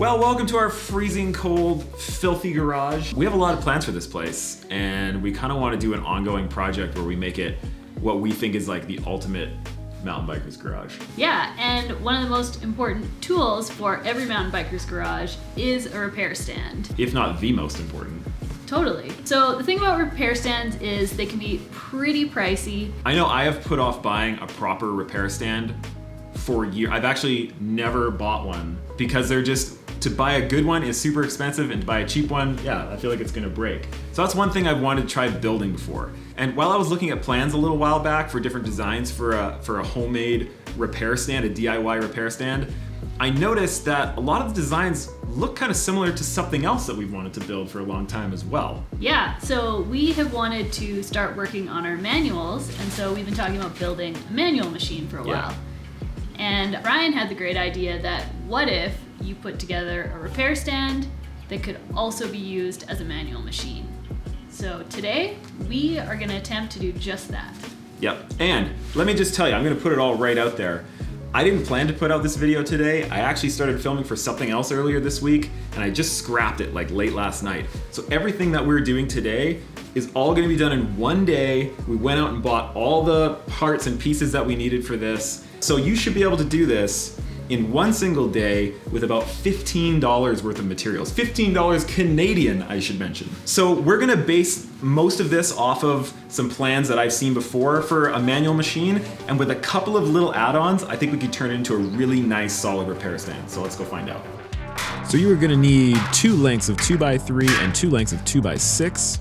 Well, welcome to our freezing cold, filthy garage. We have a lot of plans for this place, and we kind of want to do an ongoing project where we make it what we think is like the ultimate mountain biker's garage. Yeah, and one of the most important tools for every mountain biker's garage is a repair stand. If not the most important. Totally. So the thing about repair stands is they can be pretty pricey. I know I have put off buying a proper repair stand for years. I've actually never bought one because they're just, to buy a good one is super expensive, and to buy a cheap one, yeah, I feel like it's gonna break. So that's one thing I've wanted to try building before. And while I was looking at plans a little while back for different designs for a homemade repair stand, a DIY repair stand, I noticed that a lot of the designs look kind of similar to something else that we've wanted to build for a long time as well. Yeah, so we have wanted to start working on our manuals, and so we've been talking about building a manual machine for a while. And Ryan had the great idea that what if you put together a repair stand that could also be used as a manual machine. So today, we are gonna attempt to do just that. Yep, and let me just tell you, I'm gonna put it all right out there. I didn't plan to put out this video today. I actually started filming for something else earlier this week, and I just scrapped it like late last night. So everything that we're doing today is all gonna be done in one day. We went out and bought all the parts and pieces that we needed for this. So you should be able to do this in one single day with about $15 worth of materials. $15 Canadian, I should mention. So we're gonna base most of this off of some plans that I've seen before for a manual machine, and with a couple of little add-ons, I think we could turn it into a really nice solid repair stand. So let's go find out. So you are gonna need 2 lengths of 2x3 and 2 lengths of 2x6.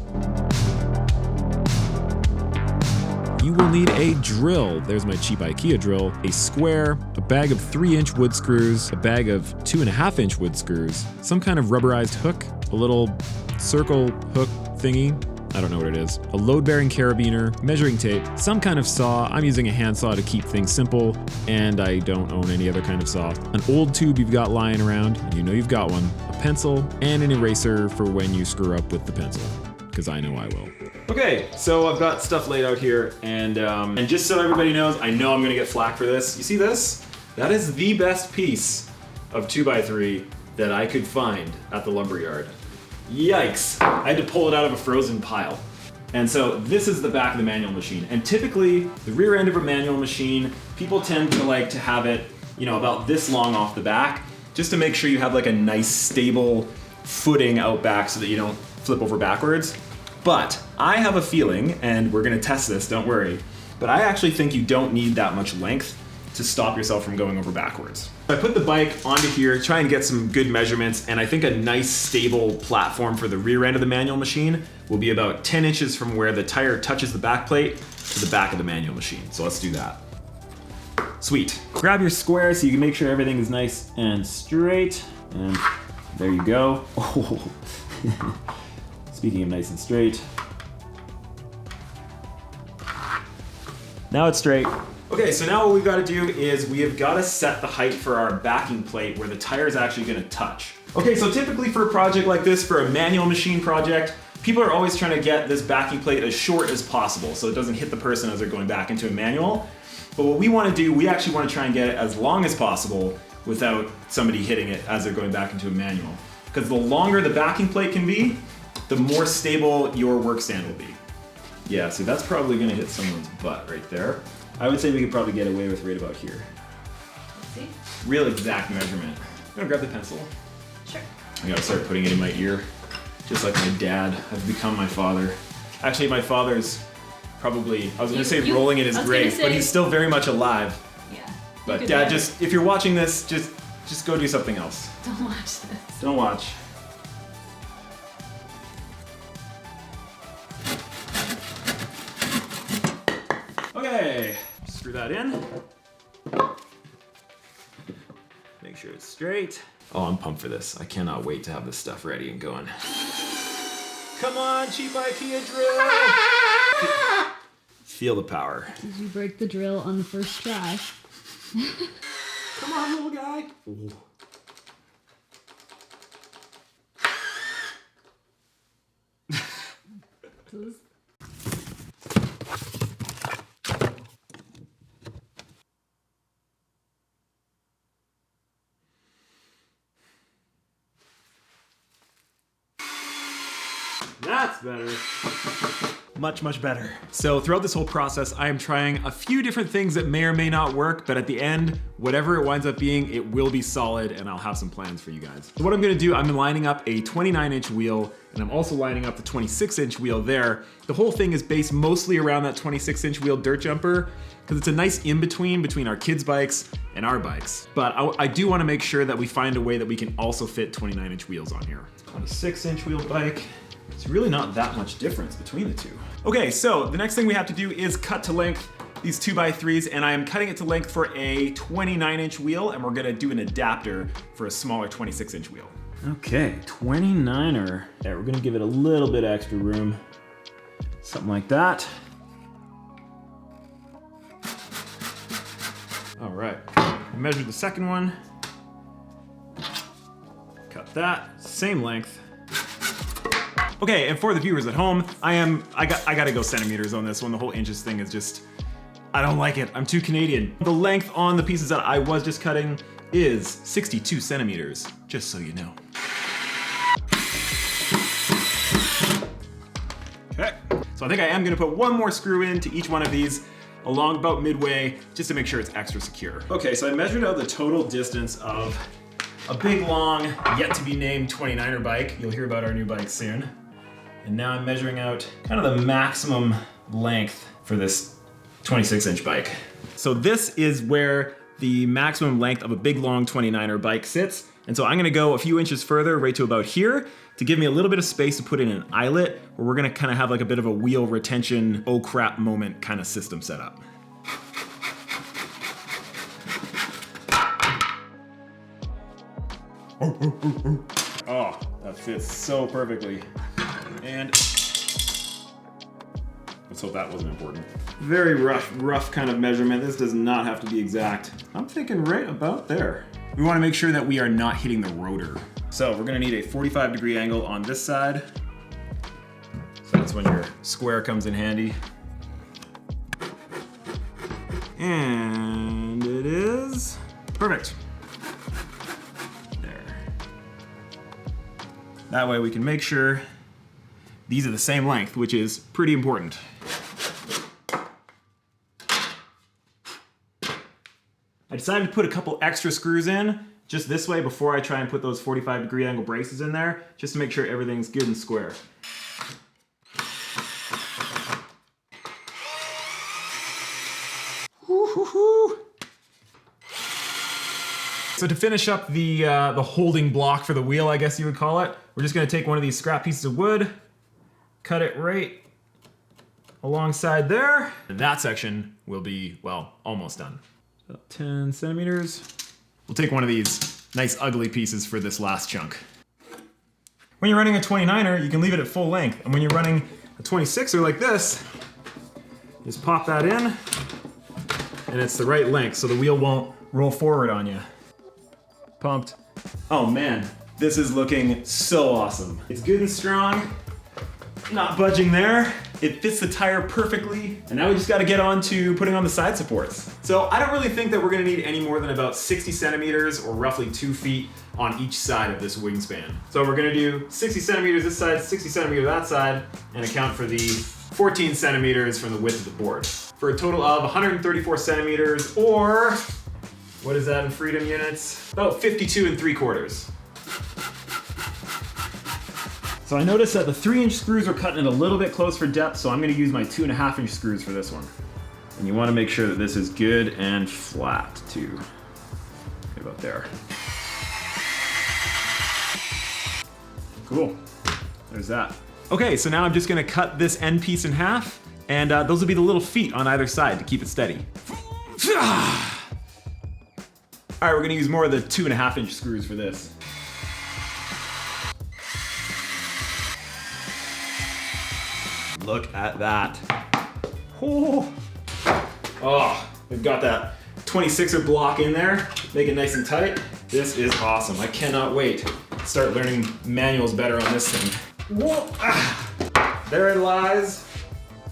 You will need a drill. There's my cheap IKEA drill. A square, a bag of 3-inch wood screws, a bag of 2.5-inch wood screws, some kind of rubberized hook, a little circle hook thingy, I don't know what it is, a load-bearing carabiner, measuring tape, some kind of saw. I'm using a handsaw to keep things simple, and I don't own any other kind of saw. An old tube you've got lying around, and you know you've got one, a pencil, and an eraser for when you screw up with the pencil, because I know I will. Okay, so I've got stuff laid out here, and just so everybody knows, I know I'm gonna get flack for this. You see this? That is the best piece of 2x3 that I could find at the lumberyard. Yikes, I had to pull it out of a frozen pile. And so this is the back of the manual machine. And typically, the rear end of a manual machine, people tend to like to have it, you know, about this long off the back, just to make sure you have like a nice stable footing out back so that you don't flip over backwards. But I have a feeling, and we're gonna test this, don't worry, but I actually think you don't need that much length to stop yourself from going over backwards. I put the bike onto here, trying to get some good measurements, and I think a nice stable platform for the rear end of the manual machine will be about 10 inches from where the tire touches the back plate to the back of the manual machine. So let's do that. Sweet. Grab your square so you can make sure everything is nice and straight, and there you go. Oh. Speaking of nice and straight. Now it's straight. Okay, so now what we've got to do is we have got to set the height for our backing plate where the tire is actually going to touch. Okay, so typically for a project like this, for a manual machine project, people are always trying to get this backing plate as short as possible so it doesn't hit the person as they're going back into a manual. But what we want to do, we actually want to try and get it as long as possible without somebody hitting it as they're going back into a manual. Because the longer the backing plate can be, the more stable your work stand will be. Yeah, see, that's probably gonna hit someone's butt right there. I would say we could probably get away with right about here. Let's see. Real exact measurement. I'm gonna grab the pencil. Sure. I gotta start putting it in my ear, just like my dad. I've become my father. Actually, my father's probably, I was gonna say rolling in his grave, but he's still very much alive. Yeah. But Dad, just, if you're watching this, just go do something else. Don't watch this. Don't watch. Okay, screw that in. Make sure it's straight. Oh, I'm pumped for this. I cannot wait to have this stuff ready and going. Come on, cheap IKEA drill! Feel the power. Did you break the drill on the first try? Come on, little guy. Ooh. That's better. Much, much better. So throughout this whole process, I am trying a few different things that may or may not work, but at the end, whatever it winds up being, it will be solid, and I'll have some plans for you guys. So what I'm gonna do, I'm lining up a 29-inch wheel, and I'm also lining up the 26-inch wheel there. The whole thing is based mostly around that 26-inch wheel dirt jumper, because it's a nice in-between our kids' bikes and our bikes. But I do wanna make sure that we find a way that we can also fit 29-inch wheels on here. 26-inch wheel bike. It's really not that much difference between the two. Okay, so the next thing we have to do is cut to length these 2x3s, and I am cutting it to length for a 29-inch wheel, and we're gonna do an adapter for a smaller 26-inch wheel. Okay, 29er. Yeah, we're gonna give it a little bit extra room. Something like that. All right, I measured the second one. Cut that, same length. Okay, and for the viewers at home, I gotta go centimeters on this one. The whole inches thing is just, I don't like it. I'm too Canadian. The length on the pieces that I was just cutting is 62 centimeters, just so you know. Okay, so I think I am gonna put one more screw into each one of these along about midway, just to make sure it's extra secure. Okay, so I measured out the total distance of a big, long, yet to be named 29er bike. You'll hear about our new bike soon. And now I'm measuring out kind of the maximum length for this 26-inch bike. So this is where the maximum length of a big, long 29er bike sits. And so I'm gonna go a few inches further, right to about here, to give me a little bit of space to put in an eyelet, where we're gonna kind of have like a bit of a wheel retention, oh crap moment kind of system set up. Oh, that fits so perfectly. And let's hope that wasn't important. Very rough kind of measurement. This does not have to be exact. I'm thinking right about there. We want to make sure that we are not hitting the rotor. So we're gonna need a 45-degree angle on this side. So that's when your square comes in handy. And it is perfect. There. That way we can make sure these are the same length, which is pretty important. I decided to put a couple extra screws in, just this way before I try and put those 45-degree angle braces in there, just to make sure everything's good and square. So to finish up the holding block for the wheel, I guess you would call it, we're just gonna take one of these scrap pieces of wood, cut it right alongside there. And that section will be, well, almost done. About 10 centimeters. We'll take one of these nice ugly pieces for this last chunk. When you're running a 29er, you can leave it at full length. And when you're running a 26er like this, just pop that in, and it's the right length, so the wheel won't roll forward on you. Pumped. Oh man, this is looking so awesome. It's good and strong, not budging there. It fits the tire perfectly, and now we just gotta get on to putting on the side supports. So I don't really think that we're gonna need any more than about 60 centimeters or roughly 2 feet on each side of this wingspan. So we're gonna do 60 centimeters this side, 60 centimeters that side, and account for the 14 centimeters from the width of the board. For a total of 134 centimeters, or what is that in freedom units? About 52 3/4. So I noticed that the 3-inch screws are cutting it a little bit close for depth, so I'm gonna use my 2.5-inch screws for this one. And you wanna make sure that this is good and flat too. Right about there. Cool, there's that. Okay, so now I'm just gonna cut this end piece in half, and those will be the little feet on either side to keep it steady. All right, we're gonna use more of the 2.5-inch screws for this. Look at that. Oh, we've got that 26er block in there, make it nice and tight. This is awesome. I cannot wait to start learning manuals better on this thing. Whoa. There it lies,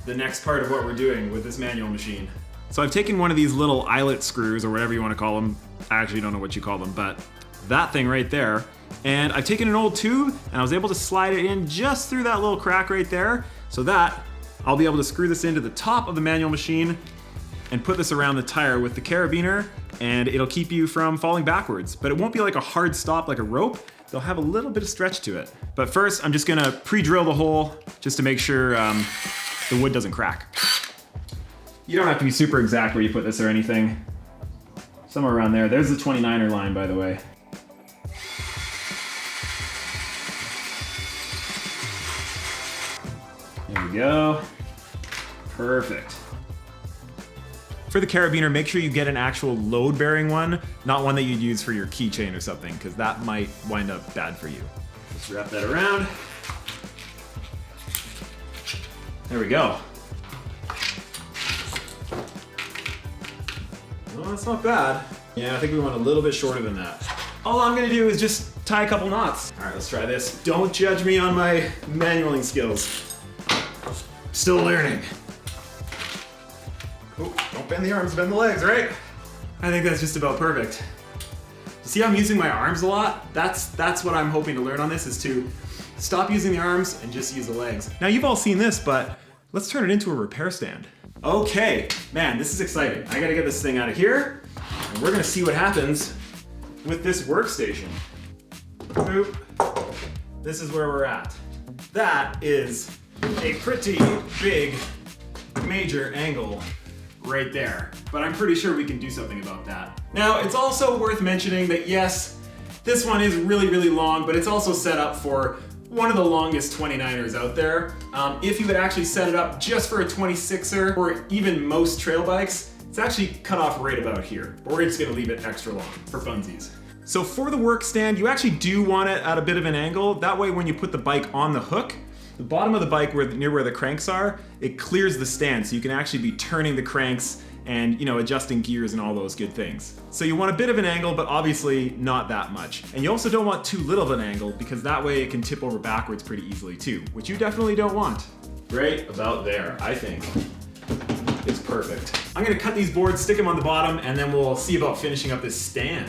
the next part of what we're doing with this manual machine. So I've taken one of these little eyelet screws, or whatever you want to call them. I actually don't know what you call them, but that thing right there And I've taken an old tube and I was able to slide it in just through that little crack right there, so that I'll be able to screw this into the top of the manual machine and put this around the tire with the carabiner, and it'll keep you from falling backwards. But it won't be like a hard stop like a rope. They'll have a little bit of stretch to it. But first, I'm just gonna pre-drill the hole just to make sure the wood doesn't crack. You don't have to be super exact where you put this or anything. Somewhere around there. There's the 29er line, by the way. There we go. Perfect. For the carabiner, make sure you get an actual load-bearing one, not one that you'd use for your keychain or something, because that might wind up bad for you. Let's wrap that around. There we go. Well, that's not bad. Yeah, I think we want a little bit shorter than that. All I'm gonna do is just tie a couple knots. All right, let's try this. Don't judge me on my manualing skills. Still learning. Oh, don't bend the arms, bend the legs, right? I think that's just about perfect. See how I'm using my arms a lot? That's what I'm hoping to learn on this, is to stop using the arms and just use the legs. Now you've all seen this, but let's turn it into a repair stand. Okay, man, this is exciting. I gotta get this thing out of here, and we're gonna see what happens with this workstation. Boop. This is where we're at. That is a pretty big, major angle right there, but I'm pretty sure we can do something about that. Now, it's also worth mentioning that yes, this one is really, really long, but it's also set up for one of the longest 29ers out there. If you would actually set it up just for a 26er or even most trail bikes, it's actually cut off right about here, but we're just gonna leave it extra long for funsies. So for the work stand, you actually do want it at a bit of an angle. That way when you put the bike on the hook, the bottom of the bike near where the cranks are, it clears the stand, so you can actually be turning the cranks and, you know, adjusting gears and all those good things. So you want a bit of an angle, but obviously not that much. And you also don't want too little of an angle, because that way it can tip over backwards pretty easily too, which you definitely don't want. Right about there, I think. It's perfect. I'm gonna cut these boards, stick them on the bottom, and then we'll see about finishing up this stand.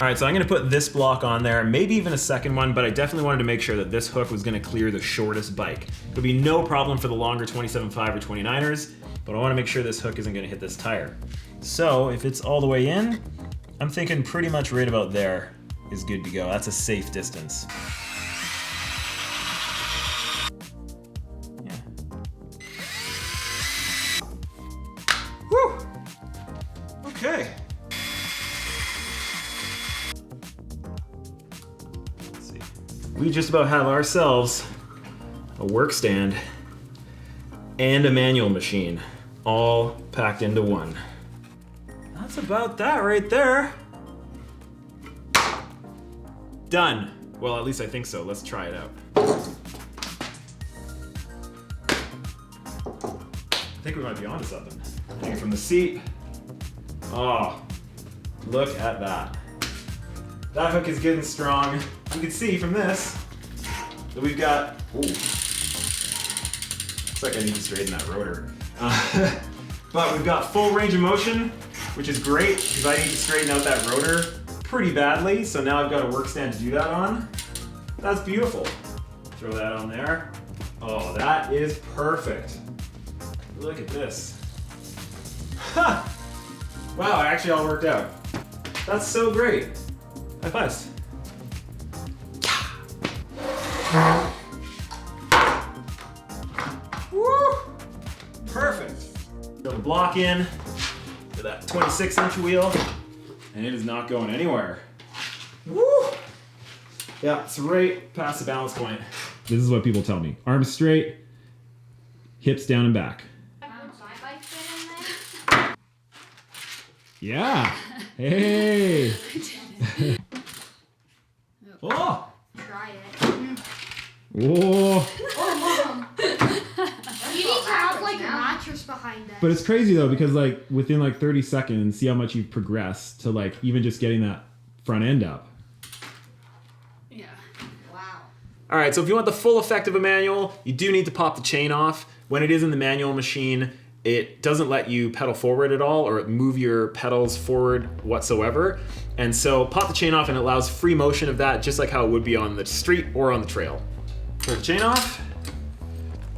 All right, so I'm gonna put this block on there, maybe even a second one, but I definitely wanted to make sure that this hook was gonna clear the shortest bike. It'll be no problem for the longer 27.5 or 29ers, but I wanna make sure this hook isn't gonna hit this tire. So if it's all the way in, I'm thinking pretty much right about there is good to go. That's a safe distance. Yeah. Woo! Okay. We just about have ourselves a work stand and a manual machine all packed into one. That's about that right there. Done. Well, at least I think so. Let's try it out. I think we might be onto something. Hang it from the seat. Oh, look at that. That hook is good and strong. You can see from this that we've got, ooh, looks like I need to straighten that rotor. But we've got full range of motion, which is great because I need to straighten out that rotor pretty badly. So now I've got a work stand to do that on. That's beautiful. Throw that on there. Oh, that is perfect. Look at this. Ha! Wow, it actually all worked out. That's so great. High fives. Woo! Perfect. Throw the block in to that 26-inch wheel, and it is not going anywhere. Woo! Yeah, it's right past the balance point. This is what people tell me. Arms straight, hips down and back. Yeah. Hey. Oh. Try it. Whoa. Oh, Mom. You need to have like a mattress behind that. But it's crazy though, because like within like 30 seconds, see how much you've progressed to like even just getting that front end up. Yeah. Wow. All right, so if you want the full effect of a manual, you do need to pop the chain off. When it is in the manual machine, it doesn't let you pedal forward at all or move your pedals forward whatsoever. And so pop the chain off and it allows free motion of that, just like how it would be on the street or on the trail. Pull the chain off,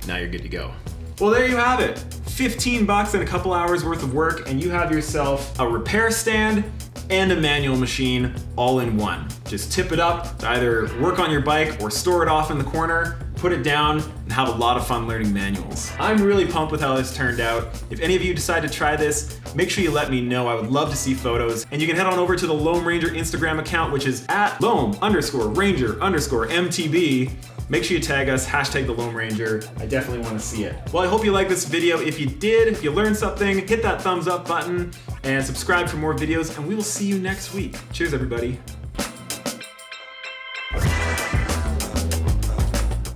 now you're good to go. Well, there you have it. 15 bucks and a couple hours worth of work, and you have yourself a repair stand and a manual machine all in one. Just tip it up to either work on your bike or store it off in the corner, put it down, and have a lot of fun learning manuals. I'm really pumped with how this turned out. If any of you decide to try this, make sure you let me know. I would love to see photos. And you can head on over to the Loam Ranger Instagram account, which is at Loam_Ranger_MTB. Make sure you tag us, hashtag the Loam Ranger. I definitely want to see it. Well, I hope you liked this video. If you did, if you learned something, hit that thumbs up button and subscribe for more videos, and we will see you next week. Cheers, everybody.